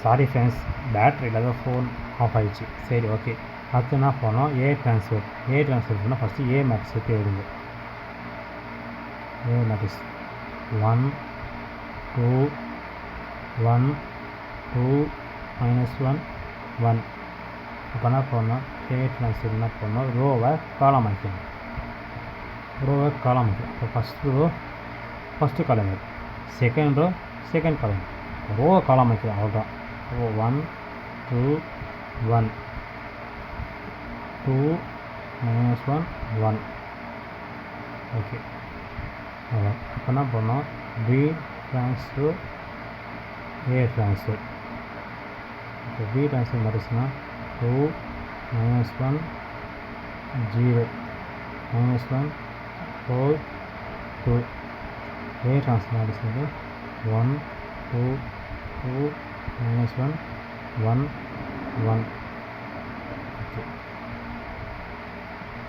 Sorry friends, battery இல்லாத phone off ஆகிடுச்சு. சரி, ஓகே. அடுத்து என்ன பண்ணோம்? ஏ ட்ரான்ஸ்ஃபர் பண்ணால் ஃபஸ்ட்டு ஏ மேட்ரிக்ஸ் எடுத்து எழுதுங்க. A matrix 1 2 1 2 -1 1. அப்போ என்ன பண்ணோம்? ஏ ட்ரான்ஸ்ஃபர் என்ன பண்ணோம்? ரோவை காலம் ஆக்கிக்கணும். அப்போ first row first column, second row second column, ரோவை காலம் ஆக்கிடும். அவ்வளோதான். ஸோ 1 2 1 2 -1 1. ஓகே. அதான். இப்போ என்ன பண்ணோம்? B transfer A transfer. இப்போ பி ட்ரான்ஸ்ஃபர் மாதிரிச்சுன்னா 2 -1 0 -1 4 2. ஏ ட்ரான்ஸ்ஃபர் மாதிரிச்சுன்னா 1 2 2 -1 1 1. ஓகே.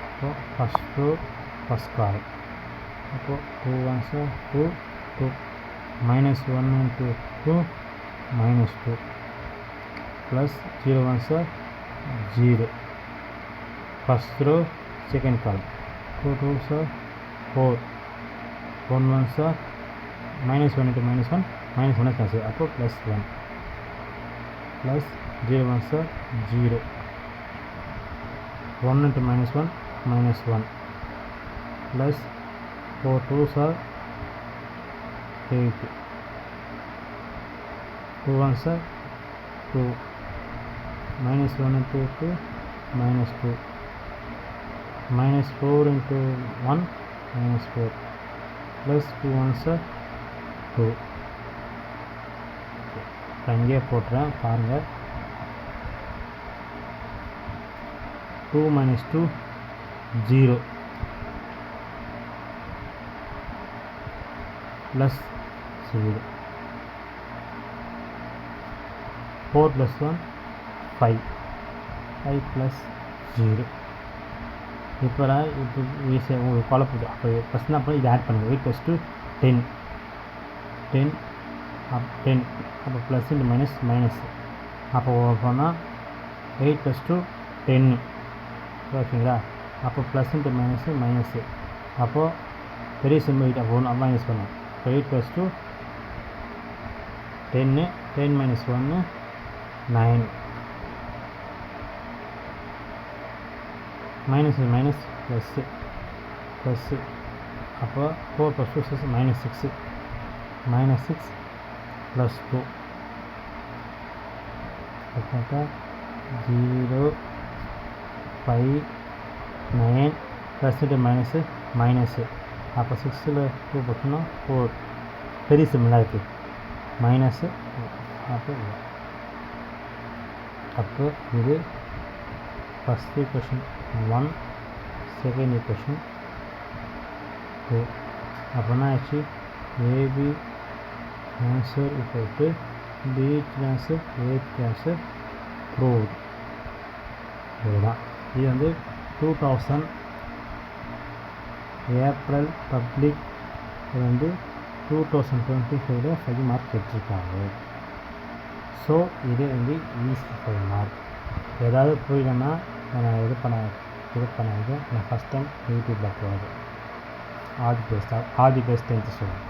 இப்போ ஃபஸ்ட் ரோ ஃபஸ்ட் காலம். அப்போ 2 1s 2 2 -1 into 2 -2 plus 0 1s 0. First row second column. 2 2s 4 1 1s -1 into -1 -1 cancel. அப்போ +1 plus 0 1s 0 1 into -1 -1 plus 4 2s 8 2 1s 2 -1 into 2 -2 -4 into 1 -4 plus 2 1s 2. அங்கேயே போட்டுறேன் பாருங்கள். 2 -2 0 plus 0 4 plus 1 5 5 plus 0. இப்போ ஈஸியாக உங்களுக்கு குழப்பது. அப்போ ஃபஸ்ட் என்ன பண்ணி இதை ஆட் பண்ணுங்கள். 8 + 2 10 10 10. அப்போ ப்ளஸ் இன்ட்டு மைனஸ் மைனஸ். அப்போ போனால் 8 + 2 10. ஓகேங்களா? அப்போ ப்ளஸ் இன்ட்டு மைனஸு மைனஸு. அப்போது பெரிய சிம்பிள் 8 அப்போ 1 அப்போ மைனஸ் பண்ணோம். இப்போ 8 + 2 10 10 - 1 9 மைனஸ் மைனஸ் ப்ளஸ்ஸு ப்ளஸ்ஸு. அப்போ 4 + 2 6 -6 -6 + 2. அப்போ 0 5 9 ப்ளஸ் இன்ட்டு மைனஸு மைனஸு. அப்போ 6ல் 2 போட்டோம்னா 4. பெரிய சிம்பிளாக இருக்குது மைனஸு. அப்போ இது ஃபஸ்ட் ஈக்குவேஷன் 1, செகண்ட் ஈக்குவேஷன் 2. அப்போனா ஆச்சு AB answer = B transfer A transfer proved. இதுதான். இது 2000 ஏப்ரல் பப்ளிக் 2025 5 மார்க் எடுத்துருக்காங்க. ஸோ இது ஈஸி 5 மார்க். ஏதாவது புரியலன்னா நான் இது பண்ணாங்க. நான் ஃபஸ்ட் டைம் யூடியூப்பில் போகிறது. All the best 10th student.